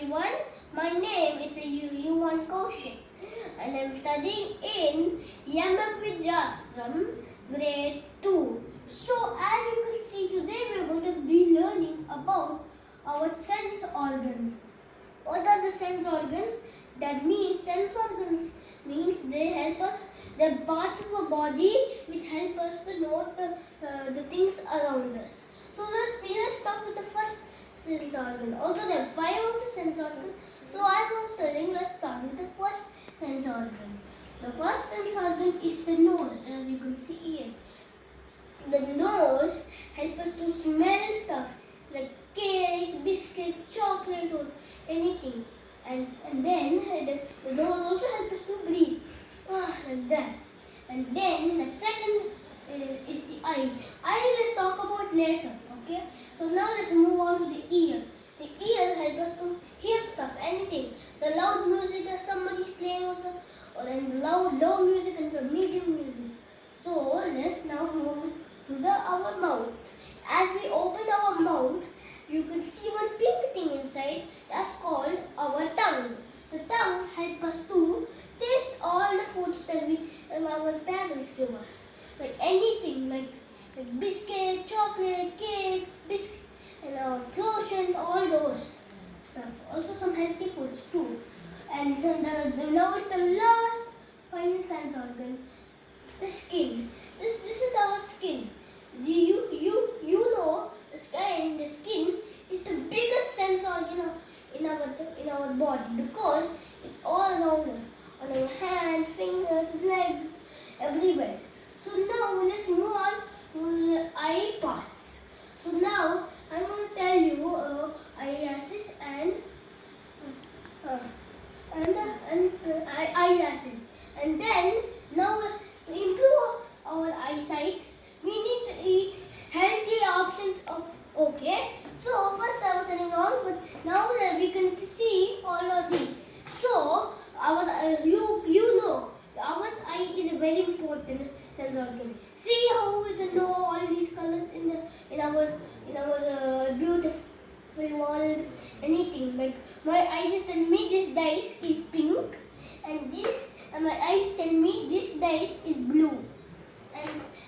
everyone, my name is U1 Quotient and I am studying in MMV Vidyashram grade 2. So as you can see, today we are going to be learning about our sense organs. What are the sense organs? That means sense organs means they help us, they're parts of our body which help us to know the things around us. So let's start with the first sense organ. Also there are 5 of the sense organs. So as I was telling, let's start with the first sense organ. The first sense organ is the nose, as you can see here. The nose helps us to smell stuff like cake, biscuit, chocolate or anything. And then the nose also helps us to breathe like that. And then the second is the eye. Eye let's talk about later. Okay. So now let's move on to the ear. The ear helps us to hear stuff, anything. The loud music that somebody's playing also, or then the low music and the medium music. So let's now move to our mouth. As we open our mouth, you can see one pink thing inside. That's called our tongue. The tongue helps us to taste all the foods that our parents give us. Like anything, like biscuit, chocolate, cake, biscuit, and Quotient, all those stuff. Also some healthy foods too. And so now is the last final sense organ, the skin. This is our skin. You know the skin is the biggest sense organ in our body because it's all around us, on our hands, fingers, legs, everywhere. So now let's move on to the eye parts. So now I'm going to tell you eyelashes and eyelashes. And then now to improve our eyesight, we need to eat healthy options of. Okay. So first I was telling wrong, but now that we can see all of these. So our you know our eye is a very important sense organ. See how we can know all these colors in our beautiful world. Anything like my eyes tell me this dice is pink, and my eyes tell me this dice is blue.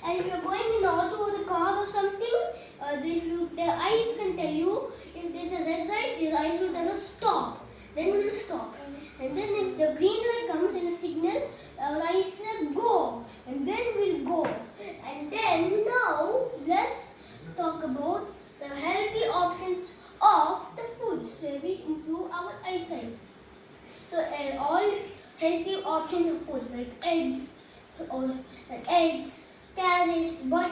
And if you're going in auto or the car or something, the eyes can tell you if there's a red light, the eyes will tell us stop. Then we'll stop. And then if the green light comes in a signal, our eyes say go. And then we'll go. And then now let's talk about the healthy options of the foods where we improve our eyesight. So all healthy options of food like eggs, carrots, milk,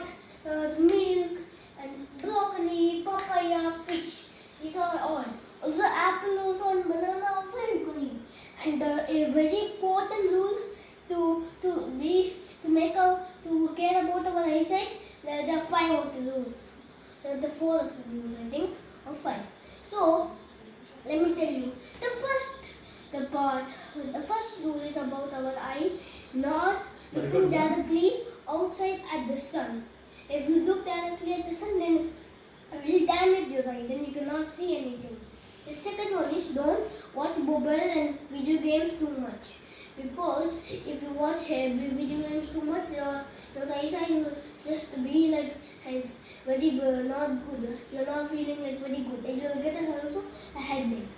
and broccoli, papaya, fish. These are all. Also apple also and banana also you can eat. And a very important rules to care about our eyesight. There are 5 of the rules. There are the 4 of the rules, I think, or 5. So let me tell you. The first rule is about our eye not looking directly outside at the sun. If you look directly at the sun, then it will damage your eye. Then you cannot see anything. The second one is don't watch mobile and video games too much. Because if you watch video games too much, your eyesight will just be like very not good. You're not feeling like very good. And you'll get also a headache.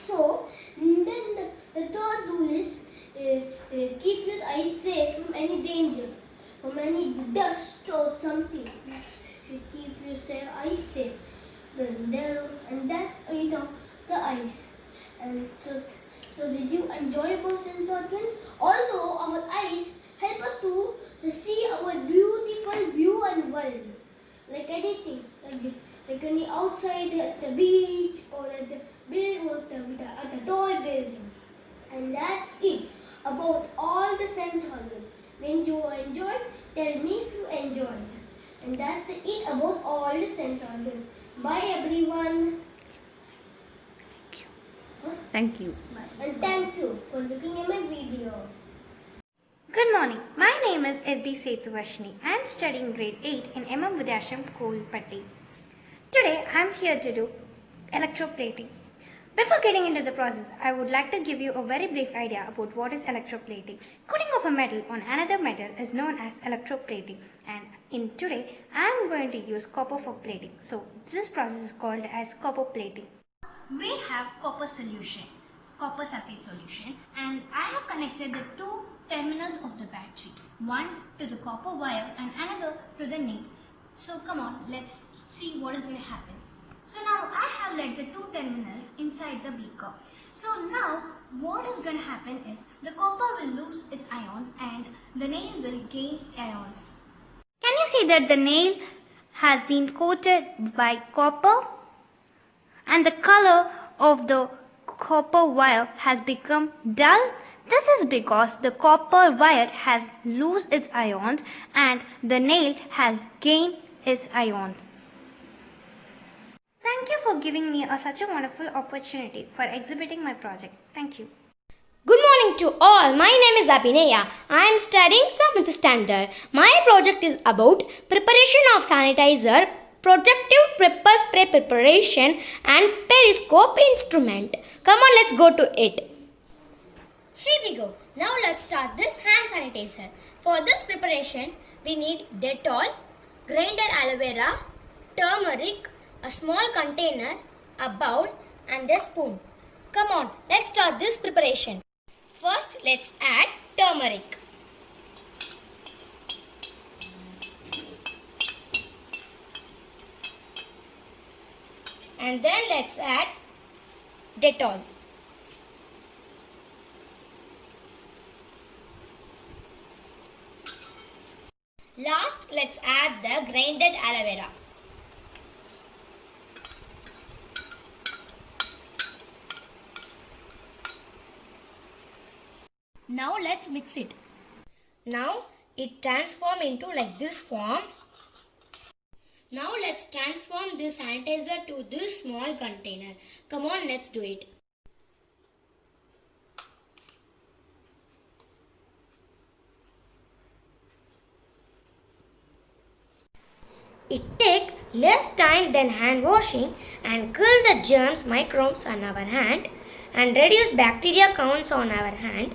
So then the third rule is keep your eyes safe from any danger, from any dust or something. You should keep your eyes safe. And that's it of the eyes. And so did you enjoy our sense organs? Also, our eyes help us to see our beautiful view and world. Like anything, like any outside at the beach or at the at a tall building. And that's it about all the sense organs. Then you enjoyed, tell me if you enjoyed. And that's it about all the sense organs. Bye everyone. Thank you. And thank you for looking at my video. Good morning. My name is SB Sethuvarshini. I am studying grade 8 in MMV Vidyashram'20. Today I am here to do electroplating. Before getting into the process, I would like to give you a very brief idea about what is electroplating. Coating of a metal on another metal is known as electroplating, and in today I am going to use copper for plating. So this process is called as copper plating. We have copper solution, copper sulfate solution, and I have connected the two terminals of the battery, one to the copper wire and another to the nail. So come on, let's see what is going to happen. So now I have led the two terminals inside the beaker. So now what is going to happen is the copper will lose its ions and the nail will gain ions. Can you see that the nail has been coated by copper and the color of the copper wire has become dull? This is because the copper wire has lost its ions and the nail has gained its ions. Thank you for giving me such a wonderful opportunity for exhibiting my project. Thank you. Good morning to all. My name is Abhinaya. I am studying 7th standard. My project is about preparation of sanitizer, protective pepper spray preparation and periscope instrument. Come on, let's go to it. Here we go. Now let's start this hand sanitizer. For this preparation, we need Dettol, grinded aloe vera, turmeric, a small container, a bowl and a spoon. Come on, let's start this preparation. First, let's add turmeric. And then let's add Dettol. Last, let's add the grinded aloe vera. Now let's mix it. Now it transforms into like this form. Now let's transform this sanitizer to this small container. Come on, let's do it. It takes less time than hand washing and kill the germs, microbes on our hand and reduce bacteria counts on our hand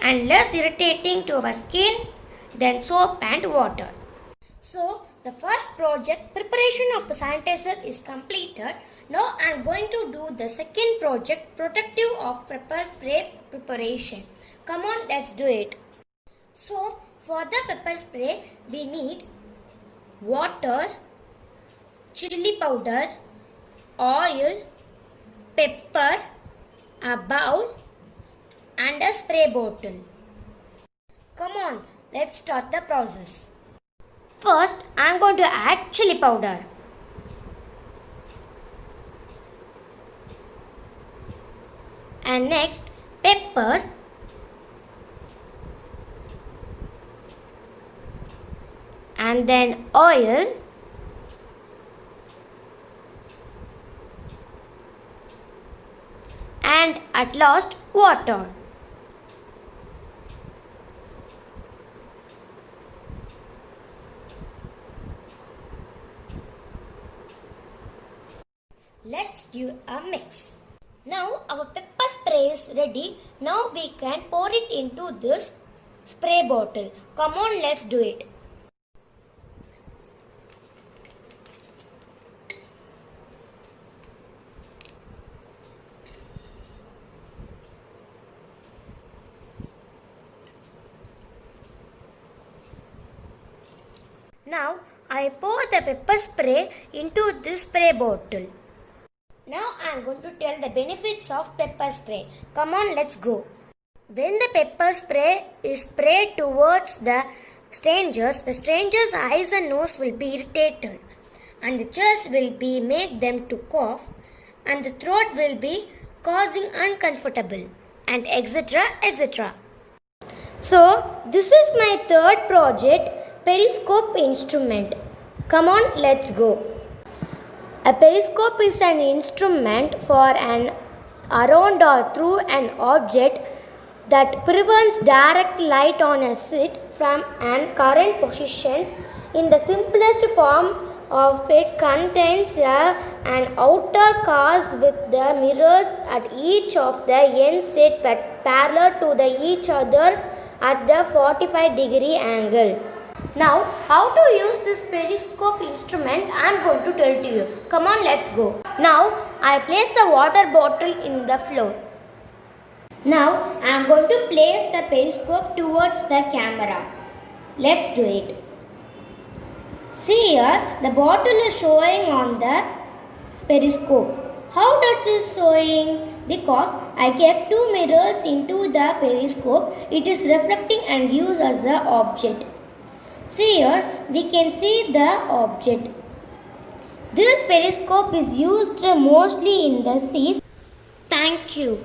and less irritating to our skin than soap and water. So the first project preparation of the sanitizer is completed. Now I am going to do the second project protective of pepper spray preparation. Come on, let's do it. So for the pepper spray we need water, chili powder, oil, pepper, a bowl and a spray bottle. Come on, let's start the process. First, I am going to add chili powder. And next, pepper. And then oil. And at last, water. Let's give a mix. Now our pepper spray is ready. Now we can pour it into this spray bottle. Come on, let's do it. Now I pour the pepper spray into this spray bottle. Now I am going to tell the benefits of pepper spray. Come on, let's go. When the pepper spray is sprayed towards the strangers eyes and nose will be irritated, and the chest will be make them to cough, and the throat will be causing uncomfortable, and etc. etc. So this is my third project, periscope instrument. Come on, let's go. A periscope is an instrument for an around or through an object that prevents direct light on a slit from an current position. In the simplest form, of it contains an outer cast with the mirrors at each of the ends set parallel to each other at the 45-degree angle. Now, how to use this periscope instrument I am going to tell to you. Come on, let's go. Now, I place the water bottle in the floor. Now, I am going to place the periscope towards the camera. Let's do it. See here, the bottle is showing on the periscope. How does it showing? Because I kept two mirrors into the periscope, it is reflecting and used as the object. See here, we can see the object. This periscope is used mostly in the seas. Thank you.